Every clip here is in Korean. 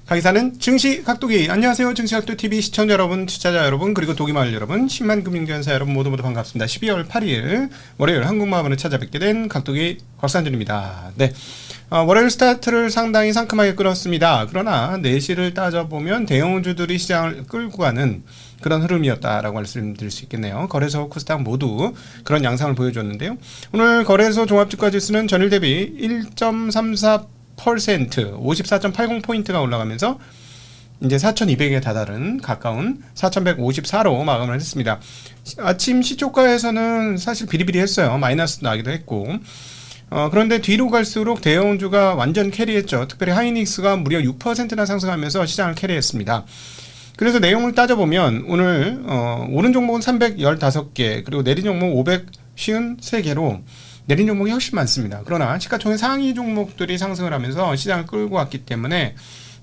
강의사는 증시 각도기. 안녕하세요. 증시 각도TV 시청자 여러분, 투자자 여러분, 그리고 도기마을 여러분, 10만 금융견사 여러분 모두 반갑습니다. 12월 8일 월요일 한국마을을 찾아뵙게 된 각도기 곽산준입니다. 네, 월요일 스타트를 상당히 상큼하게 끌었습니다. 그러나 내실을 따져보면 대형주들이 시장을 끌고 가는 그런 흐름이었다라고 말씀드릴 수 있겠네요. 거래소, 코스닥 모두 그런 양상을 보여줬는데요. 오늘 거래소 종합주가지수는 전일 대비 1.34% 54.80포인트가 올라가면서 이제 4,200에 다다른 가까운 4,154로 마감을 했습니다. 아침 시초가에서는 사실 비리비리했어요. 마이너스 나기도 했고, 그런데 뒤로 갈수록 대형주가 완전 캐리했죠. 특별히 하이닉스가 무려 6%나 상승하면서 시장을 캐리했습니다. 그래서 내용을 따져보면 오늘 오른 종목은 315개, 그리고 내린 종목 553개로 내린 종목이 훨씬 많습니다. 그러나 시가총액 상위 종목들이 상승을 하면서 시장을 끌고 왔기 때문에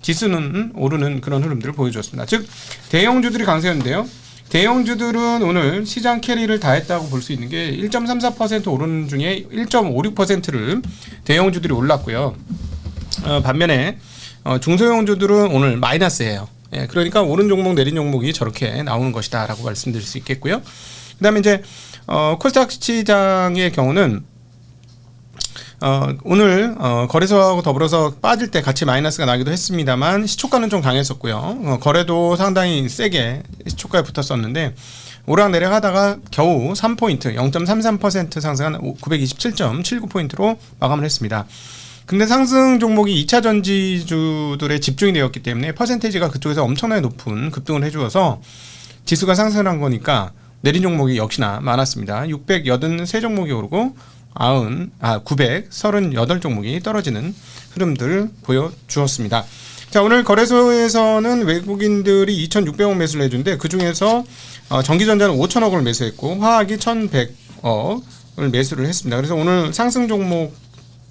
지수는 오르는 그런 흐름들을 보여줬습니다. 즉 대형주들이 강세였는데요. 대형주들은 오늘 시장 캐리를 다 했다고 볼 수 있는 게 1.34% 오르는 중에 1.56%를 대형주들이 올랐고요. 반면에 중소형주들은 오늘 마이너스예요. 예, 그러니까 오른 종목 내린 종목이 저렇게 나오는 것이다 라고 말씀드릴 수 있겠고요. 그 다음에 이제 코스닥 시장의 경우는 오늘 거래소하고 더불어서 빠질 때 같이 마이너스가 나기도 했습니다만 시초가는 좀 강했었고요. 거래도 상당히 세게 시초가에 붙었었는데 오락내락 하다가 겨우 3포인트 0.33% 상승한 927.79포인트로 마감을 했습니다. 근데 상승 종목이 2차 전지주들에 집중이 되었기 때문에 퍼센테이지가 그쪽에서 엄청나게 높은 급등을 해주어서 지수가 상승을 한 거니까 내린 종목이 역시나 많았습니다. 683종목이 오르고 938종목이 떨어지는 흐름들을 보여주었습니다. 자, 오늘 거래소에서는 외국인들이 2,600억 매수를 해준데 그 중에서 전기전자는 5,000억을 매수했고 화학이 1,100억을 매수를 했습니다. 그래서 오늘 상승 종목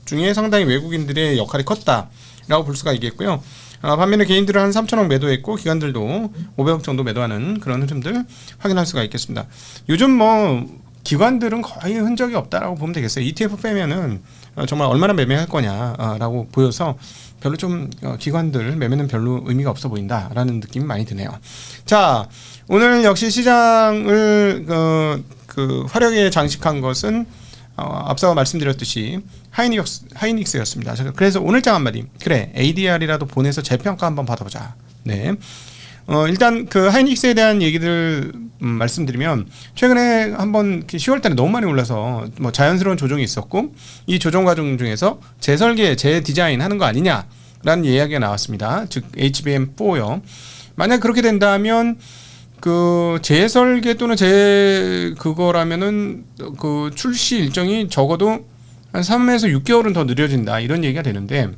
중에 상당히 외국인들의 역할이 컸다라고 볼 수가 있겠고요. 반면에 개인들은 한 3,000억 매도했고 기관들도 500억 정도 매도하는 그런 흐름들 확인할 수가 있겠습니다. 요즘 뭐 기관들은 거의 흔적이 없다라고 보면 되겠어요. ETF 빼면은 정말 얼마나 매매할 거냐라고 보여서 별로 좀 기관들 매매는 별로 의미가 없어 보인다라는 느낌이 많이 드네요. 자, 오늘 역시 시장을 화려하게 장식한 것은 앞서 말씀드렸듯이 하이닉스였습니다. 그래서 오늘 장 한마디, 그래 ADR이라도 보내서 재평가 한번 받아보자. 네. 일단 그 하이닉스에 대한 얘기들 말씀드리면 최근에 한번 10월달에 너무 많이 올라서 뭐 자연스러운 조정이 있었고 이 조정 과정 중에서 재설계, 재디자인 하는 거 아니냐라는 이야기가 나왔습니다. 즉 HBM4요. 만약 그렇게 된다면 그 재설계 또는 그거라면은 그 출시 일정이 적어도 한 3에서 6개월은 더 느려진다 이런 얘기가 되는데,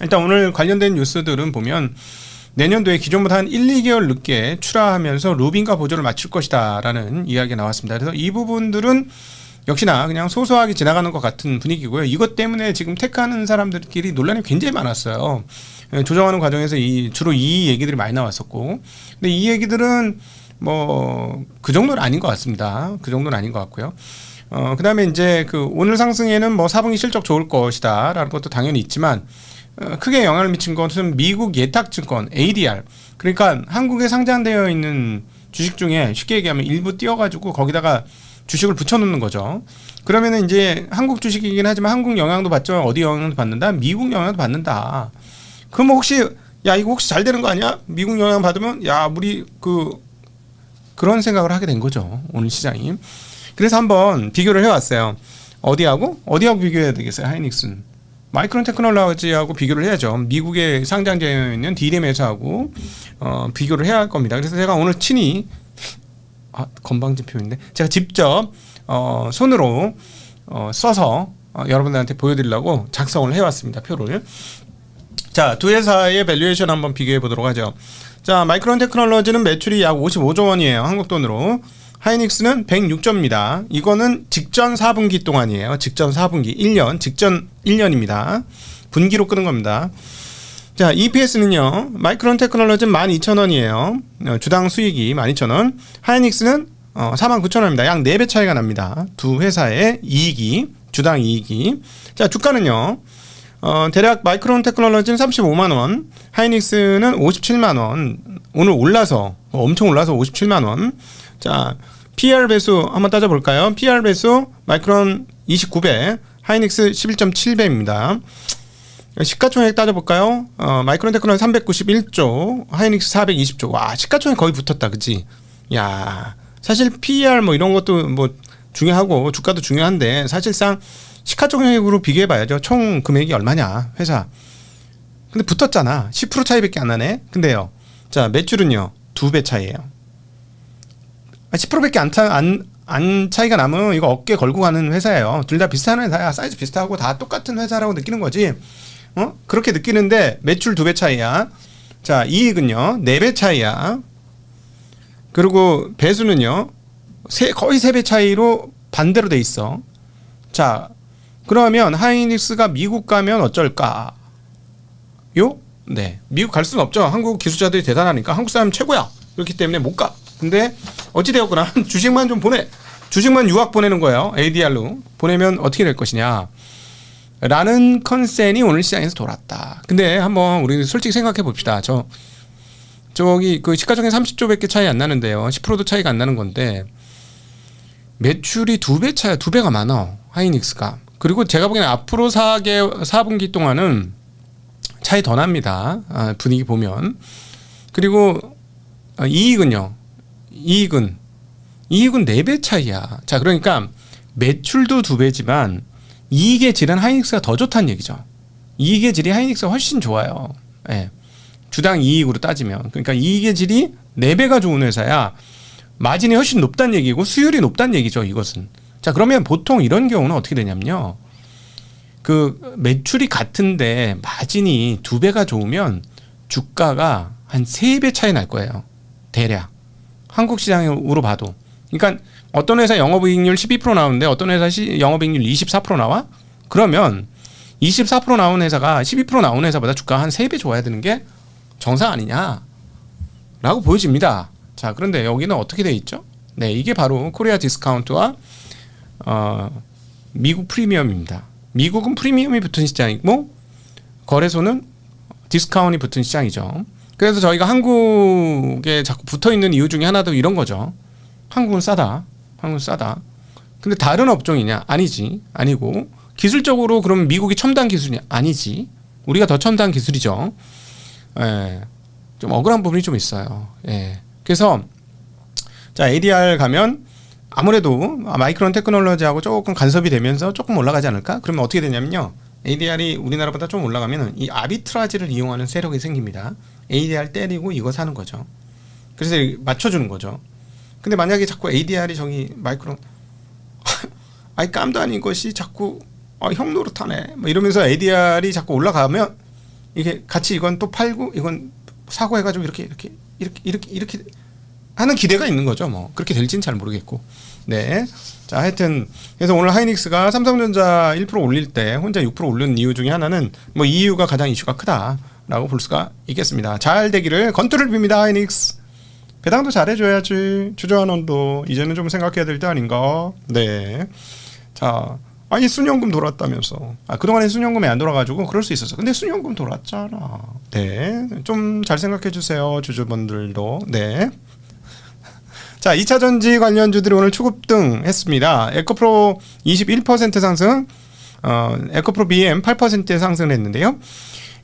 일단 오늘 관련된 뉴스들은 보면 내년도에 기존보다 한 1, 2개월 늦게 출하하면서 루빈과 보조를 마칠 것이다 라는 이야기가 나왔습니다. 그래서 이 부분들은 역시나 그냥 소소하게 지나가는 것 같은 분위기고요. 이것 때문에 지금 테크하는 사람들끼리 논란이 굉장히 많았어요. 조정하는 과정에서 주로 이 얘기들이 많이 나왔었고, 근데 이 얘기들은 뭐 그 정도는 아닌 것 같습니다. 그 정도는 아닌 것 같고요. 그 다음에 이제 그 오늘 상승에는 뭐 4분기 실적 좋을 것이다 라는 것도 당연히 있지만 크게 영향을 미친 것은 미국 예탁증권 ADR, 그러니까 한국에 상장되어 있는 주식 중에 쉽게 얘기하면 일부 띄워가지고 거기다가 주식을 붙여놓는 거죠. 그러면은 이제 한국 주식이긴 하지만 한국 영향도 받죠. 어디 영향도 받는다? 미국 영향도 받는다. 그럼 혹시 야 이거 혹시 잘 되는 거 아니야? 미국 영향 받으면 야 우리 그런 생각을 하게 된 거죠. 오늘 시장이. 그래서 한번 비교를 해왔어요. 어디하고 비교해야 되겠어요? 하이닉스는 마이크론 테크놀로지하고 비교를 해야죠. 미국에 상장되어 있는 D램 회사하고 비교를 해야 할 겁니다. 그래서 제가 오늘 친히 건방진표인데 제가 직접 손으로 써서 여러분들한테 보여드리려고 작성을 해왔습니다. 표를. 자, 두 회사의 밸류에이션 한번 비교해 보도록 하죠. 자, 마이크론 테크놀로지는 매출이 약 55조 원이에요. 한국 돈으로. 하이닉스는 106조입니다. 이거는 직전 4분기 동안이에요. 직전 4분기 1년, 직전 1년입니다. 분기로 끄는 겁니다. 자, EPS는요. 마이크론 테크놀로지는 12,000원이에요. 주당 수익이 12,000원. 하이닉스는 49,000원입니다. 약 4배 차이가 납니다. 두 회사의 이익이, 주당 이익이. 자, 주가는요. 대략 마이크론 테크놀로지는 35만 원, 하이닉스는 57만 원. 오늘 올라서 엄청 올라서 57만 원. 자, PER 배수 한번 따져볼까요? PER 배수 마이크론 29배, 하이닉스 11.7배입니다. 시가총액 따져볼까요? 마이크론 테크놀로지 391조, 하이닉스 420조. 와, 시가총액 거의 붙었다, 그치? 야, 사실 PER 뭐 이런 것도 뭐 중요하고 주가도 중요한데 사실상 시가총액으로 비교해봐야죠. 총 금액이 얼마냐, 회사. 근데 붙었잖아. 10% 차이밖에 안 나네. 근데요, 자, 매출은요 2배 차이예요. 10%밖에 안 차이가 나면 이거 어깨 걸고 가는 회사예요. 둘 다 비슷한 회사야. 사이즈 비슷하고 다 똑같은 회사라고 느끼는 거지. 그렇게 느끼는데 매출 2배 차이야. 자, 이익은요 4배 차이야. 그리고 배수는요 거의 3배 차이로 반대로 돼 있어. 자, 그러면 하이닉스가 미국 가면 어쩔까? 네, 미국 갈 수는 없죠. 한국 기술자들이 대단하니까. 한국 사람 최고야. 그렇기 때문에 못 가. 근데 어찌되었거나 주식만 좀 주식만 유학 보내는 거예요. ADR로 보내면 어떻게 될 것이냐 라는 컨센이 오늘 시장에서 돌았다. 근데 한번 우리 솔직히 생각해 봅시다. 저기 그 시가총액 30조밖에 차이 안 나는데요, 10%도 차이가 안 나는 건데 매출이 2배 차야. 2배가 많아, 하이닉스가. 그리고 제가 보기에는 앞으로 4분기 동안은 차이 더 납니다. 분위기 보면. 그리고 이익은요, 이익은 4배 차이야. 자, 그러니까 매출도 2배지만 이익의 질은 하이닉스가 더 좋다는 얘기죠. 이익의 질이 하이닉스가 훨씬 좋아요. 예. 주당 이익으로 따지면. 그러니까 이익의 질이 4배가 좋은 회사야. 마진이 훨씬 높다는 얘기고 수율이 높다는 얘기죠, 이것은. 자, 그러면 보통 이런 경우는 어떻게 되냐면요, 그 매출이 같은데 마진이 2배가 좋으면 주가가 한 3배 차이 날 거예요, 대략. 한국 시장으로 봐도. 그러니까 어떤 회사 영업이익률 12% 나오는데 어떤 회사 영업이익률 24% 나와? 그러면 24% 나온 회사가 12% 나온 회사보다 주가가 한 3배 좋아야 되는 게 정상 아니냐 라고 보여집니다. 자, 그런데 여기는 어떻게 돼 있죠? 네, 이게 바로 코리아 디스카운트와 미국 프리미엄입니다. 미국은 프리미엄이 붙은 시장이고 거래소는 디스카운트이 붙은 시장이죠. 그래서 저희가 한국에 자꾸 붙어있는 이유 중에 하나도 이런 거죠. 한국은 싸다. 한국은 싸다. 근데 다른 업종이냐? 아니지. 아니고 기술적으로 그럼 미국이 첨단 기술이냐? 아니지. 우리가 더 첨단 기술이죠. 예, 좀 억울한 부분이 좀 있어요. 예. 그래서 자, ADR 가면 아무래도 마이크론 테크놀로지하고 조금 간섭이 되면서 조금 올라가지 않을까? 그러면 어떻게 되냐면요, ADR이 우리나라보다 좀 올라가면 이 아비트라지를 이용하는 세력이 생깁니다. ADR 때리고 이거 사는 거죠. 그래서 맞춰주는 거죠. 근데 만약에 자꾸 ADR이 저기 마이크론 아니 깜도 아닌 것이 자꾸 형 노릇하네 뭐 이러면서 ADR이 자꾸 올라가면 이게 같이 이건 또 팔고 이건 사고 해가지고 이렇게 하는 기대가 있는 거죠. 뭐 그렇게 될지는 잘 모르겠고. 네. 자, 하여튼 그래서 오늘 하이닉스가 삼성전자 1% 올릴 때 혼자 6% 오른 이유 중에 하나는 뭐 이 이유가 가장 이슈가 크다라고 볼 수가 있겠습니다. 잘 되기를 건투를 빕니다. 하이닉스. 배당도 잘해줘야지. 주저환원도 이제는 좀 생각해야 될 때 아닌가. 네. 자, 아니 순연금 돌았다면서. 그동안에 순연금이 안 돌아가지고 그럴 수 있었어. 근데 순연금 돌았잖아. 네. 좀 잘 생각해 주세요, 주주분들도. 네. 자, 2차전지 관련주들이 오늘 초급등 했습니다. 에코프로 21% 상승, 에코프로 BM 8% 상승을 했는데요.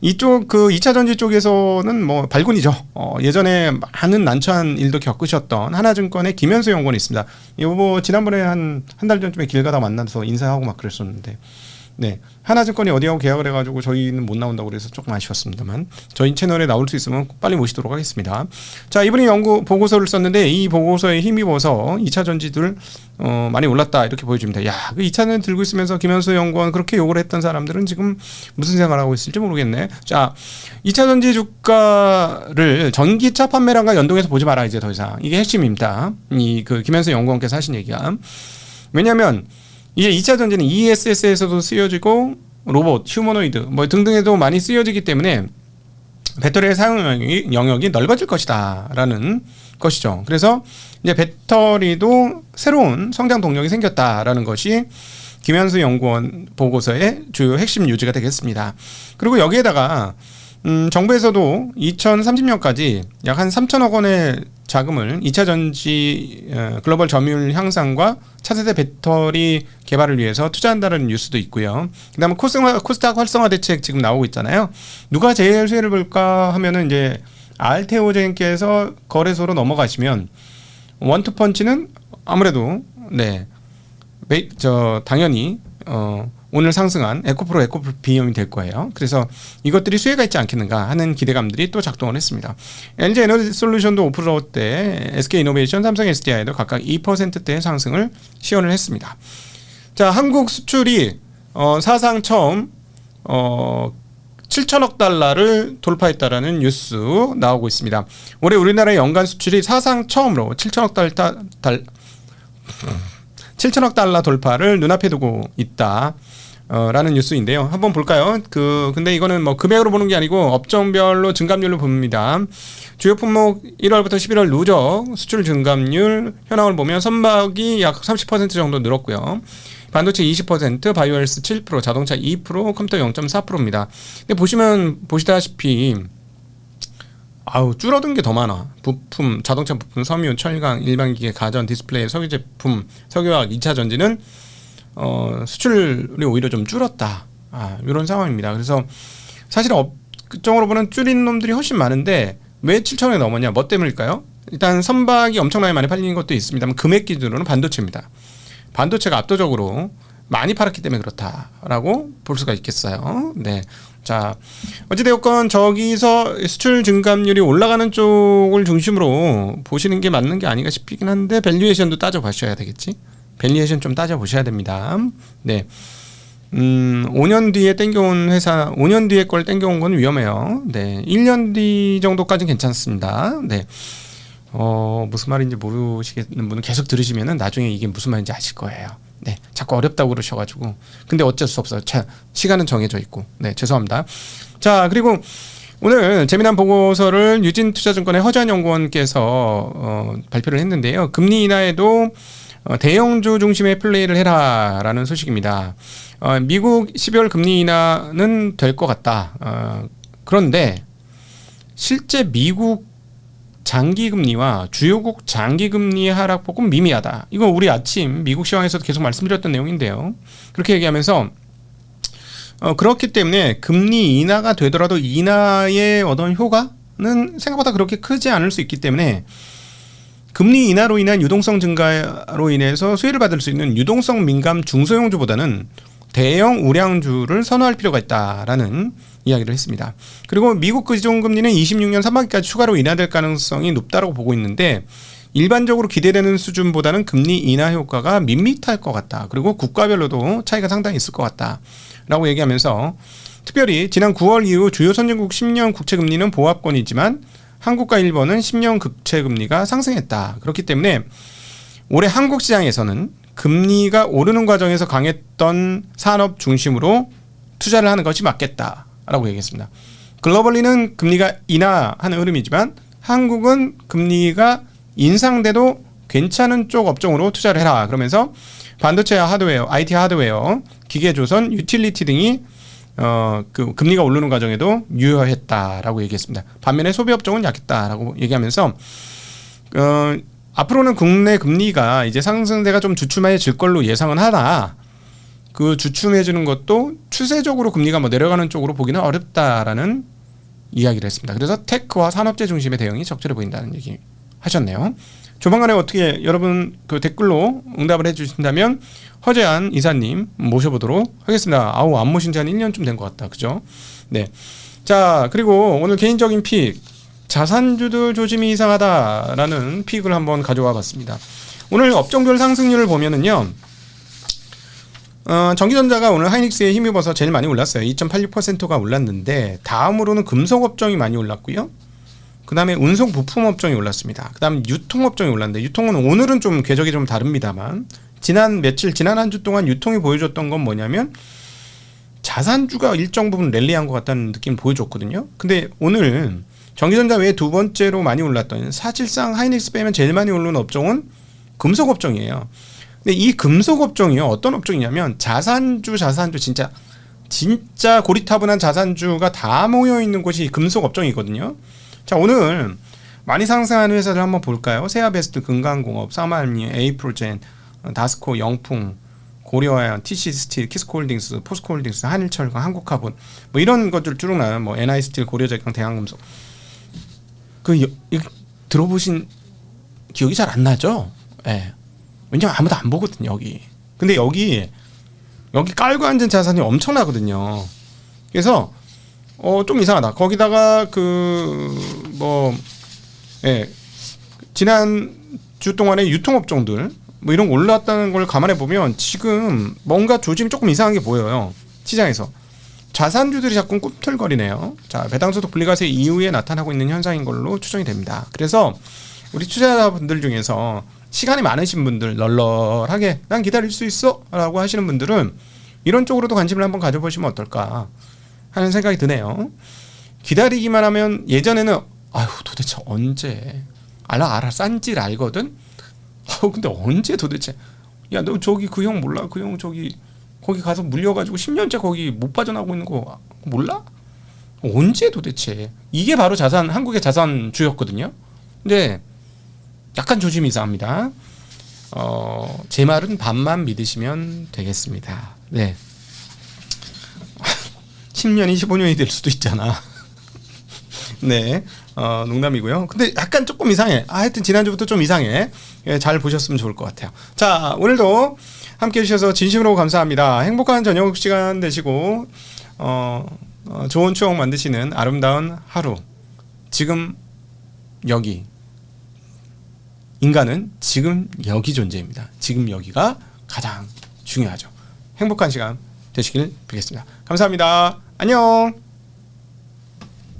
이쪽 그 2차전지 쪽에서는 뭐 발군이죠. 예전에 많은 난처한 일도 겪으셨던 하나증권의 김현수 연구원이 있습니다. 이거 지난번에 한 달 전쯤에 길 가다 만나서 인사하고 막 그랬었는데, 네, 하나증권이 어디하고 계약을 해가지고 저희는 못 나온다고 그래서 조금 아쉬웠습니다만 저희 채널에 나올 수 있으면 빨리 모시도록 하겠습니다. 자, 이분이 연구 보고서를 썼는데 이 보고서에 힘입어서 2차 전지들 많이 올랐다 이렇게 보여줍니다. 야, 그 2차전 들고 있으면서 김현수 연구원 그렇게 욕을 했던 사람들은 지금 무슨 생각을 하고 있을지 모르겠네. 자, 2차 전지 주가를 전기차 판매량과 연동해서 보지 마라 이제 더 이상. 이게 핵심입니다. 이 그 김현수 연구원께서 하신 얘기가. 왜냐하면 이제 2차 전지는 ESS에서도 쓰여지고 로봇, 휴머노이드 뭐 등등에도 많이 쓰여지기 때문에 배터리의 사용 영역이 넓어질 것이다라는 것이죠. 그래서 이제 배터리도 새로운 성장 동력이 생겼다라는 것이 김현수 연구원 보고서의 주요 핵심 요지가 되겠습니다. 그리고 여기에다가 정부에서도 2030년까지 약 한 3천억 원의 자금을 2차 전지 글로벌 점유율 향상과 차세대 배터리 개발을 위해서 투자한다는 뉴스도 있고요. 그다음에 코스닥 활성화 대책 지금 나오고 있잖아요. 누가 제일 수혜를 볼까 하면은 이제 알테오젠께서 거래소로 넘어가시면 원투펀치는 아무래도 당연히 오늘 상승한 에코프로 비염이 될 거예요. 그래서 이것들이 수혜가 있지 않겠는가 하는 기대감들이 또 작동을 했습니다. LG에너지솔루션도 5%대, SK이노베이션, 삼성 SDI도 각각 2%대의 상승을 시현을 했습니다. 자, 한국 수출이 사상 처음 7천억 달러를 돌파했다라는 뉴스 나오고 있습니다. 올해 우리나라의 연간 수출이 사상 처음으로 7천억 달러 돌파를 눈앞에 두고 있다. 라는 뉴스인데요. 한번 볼까요? 근데 이거는 뭐 금액으로 보는 게 아니고 업종별로 증감률로 봅니다. 주요 품목 1월부터 11월 누적 수출 증감률 현황을 보면 선박이 약 30% 정도 늘었고요. 반도체 20%, 바이오헬스 7%, 자동차 2%, 컴퓨터 0.4%입니다. 근데 보시다시피 줄어든 게 더 많아. 부품, 자동차 부품, 섬유, 철강, 일반기계, 가전, 디스플레이, 석유 제품, 석유화학, 2차 전지는 수출이 오히려 좀 줄었다. 이런 상황입니다. 그래서 사실 업종으로 보는 줄인 놈들이 훨씬 많은데 왜 7천억이 넘었냐? 뭐 때문일까요? 일단 선박이 엄청나게 많이 팔리는 것도 있습니다만 금액 기준으로는 반도체입니다. 반도체가 압도적으로 많이 팔았기 때문에 그렇다라고 볼 수가 있겠어요. 네. 자, 어찌되었건 저기서 수출 증감률이 올라가는 쪽을 중심으로 보시는 게 맞는 게 아닌가 싶긴 한데 밸류에이션도 따져보셔야 되겠지. 밸류에이션 좀 따져보셔야 됩니다. 네. 5년 뒤에 땡겨온 회사, 5년 뒤에 걸 땡겨온 건 위험해요. 네. 1년 뒤 정도까지는 괜찮습니다. 네. 무슨 말인지 모르시겠는 분은 계속 들으시면은 나중에 이게 무슨 말인지 아실 거예요. 네. 자꾸 어렵다고 그러셔가지고. 근데 어쩔 수 없어요. 시간은 정해져 있고. 네. 죄송합니다. 자, 그리고 오늘 재미난 보고서를 유진투자증권의 허재한 연구원께서 발표를 했는데요. 금리 인하에도 대형주 중심의 플레이를 해라라는 소식입니다. 미국 12월 금리 인하는 될 것 같다. 그런데 실제 미국 장기금리와 주요국 장기금리 하락폭은 미미하다. 이거 우리 아침 미국 시황에서도 계속 말씀드렸던 내용인데요. 그렇게 얘기하면서 그렇기 때문에 금리 인하가 되더라도 인하의 어떤 효과는 생각보다 그렇게 크지 않을 수 있기 때문에 금리 인하로 인한 유동성 증가로 인해서 수혜를 받을 수 있는 유동성 민감 중소형주보다는 대형 우량주를 선호할 필요가 있다라는 이야기를 했습니다. 그리고 미국 기준금리는 26년 상반기까지 추가로 인하될 가능성이 높다고 보고 있는데 일반적으로 기대되는 수준보다는 금리 인하 효과가 밋밋할 것 같다. 그리고 국가별로도 차이가 상당히 있을 것 같다라고 얘기하면서 특별히 지난 9월 이후 주요 선진국 10년 국채금리는 보합권이지만 한국과 일본은 10년 국채금리가 상승했다. 그렇기 때문에 올해 한국 시장에서는 금리가 오르는 과정에서 강했던 산업 중심으로 투자를 하는 것이 맞겠다라고 얘기했습니다. 글로벌리는 금리가 인하하는 흐름이지만 한국은 금리가 인상돼도 괜찮은 쪽 업종으로 투자를 해라. 그러면서 반도체 하드웨어, IT 하드웨어, 기계조선, 유틸리티 등이 금리가 오르는 과정에도 유효했다라고 얘기했습니다. 반면에 소비업종은 약했다라고 얘기하면서 앞으로는 국내 금리가 이제 상승세가 좀 주춤해질 걸로 예상은 하나 그 주춤해지는 것도 추세적으로 금리가 내려가는 쪽으로 보기는 어렵다라는 이야기를 했습니다. 그래서 테크와 산업재 중심의 대응이 적절해 보인다는 얘기 하셨네요. 조만간에 어떻게 여러분 댓글로 응답을 해주신다면 허재한 이사님 모셔보도록 하겠습니다. 안 모신 지 한 1년쯤 된 것 같다. 그죠? 네. 자, 그리고 오늘 개인적인 픽. 자산주들 조짐이 이상하다라는 픽을 한번 가져와 봤습니다. 오늘 업종별 상승률을 보면은요. 전기전자가 오늘 하이닉스에 힘입어서 제일 많이 올랐어요. 2.86%가 올랐는데 다음으로는 금속업종이 많이 올랐고요. 그 다음에 운송 부품업종이 올랐습니다. 그 다음 유통업종이 올랐는데 유통은 오늘은 좀 궤적이 좀 다릅니다만 지난 한 주 동안 유통이 보여줬던 건 뭐냐면 자산주가 일정 부분 랠리한 것 같다는 느낌을 보여줬거든요. 근데 오늘 전기전자 외에 두 번째로 많이 올랐던 사실상 하이닉스 빼면 제일 많이 오르는 업종은 금속업종이에요. 근데 이 금속 업종이요, 어떤 업종이냐면 자산주 진짜 고리타분한 자산주가 다 모여 있는 곳이 금속 업종이거든요. 자, 오늘 많이 상승하는 회사들 한번 볼까요? 세아베스트, 금강공업, 사마알미, 에이프로젠, 다스코, 영풍, 고려아연, TC스틸, 키스코홀딩스, 포스코홀딩스, 한일철강, 한국화본 뭐 이런 것들 쭉 나와요. 뭐 NI스틸, 고려제강, 대한금속. 들어보신 기억이 잘 안 나죠? 예. 왜냐면 아무도 안 보거든요, 여기. 근데 여기 깔고 앉은 자산이 엄청나거든요. 그래서 좀 이상하다. 거기다가 지난 주 동안에 유통업종들 뭐 이런 거 올랐다는 걸 감안해 보면 지금 뭔가 조짐이 조금 이상한 게 보여요, 시장에서. 자산주들이 자꾸 꿈틀거리네요. 자, 배당소득 분리과세 이후에 나타나고 있는 현상인 걸로 추정이 됩니다. 그래서 우리 투자자분들 중에서 시간이 많으신 분들, 널널하게 난 기다릴 수 있어 라고 하시는 분들은 이런 쪽으로도 관심을 한번 가져보시면 어떨까 하는 생각이 드네요. 기다리기만 하면, 예전에는 아유 도대체 언제, 알아 싼지를 알거든. 근데 언제 도대체, 야 너 저기 그 형 몰라? 그 형 저기 거기 가서 물려가지고 10년째 거기 못 빠져나오고 있는 거 몰라? 언제 도대체. 이게 바로 한국의 자산주였거든요. 근데 약간 조짐이 이상합니다. 제 말은 반만 믿으시면 되겠습니다. 네. 10년이 15년이 될 수도 있잖아. 네. 농담이고요. 근데 약간 조금 이상해. 하여튼 지난주부터 좀 이상해. 예, 잘 보셨으면 좋을 것 같아요. 자, 오늘도 함께 해주셔서 진심으로 감사합니다. 행복한 저녁 시간 되시고 좋은 추억 만드시는 아름다운 하루. 지금 여기, 인간은 지금 여기 존재입니다. 지금 여기가 가장 중요하죠. 행복한 시간 되시길 빌겠습니다. 감사합니다. 안녕.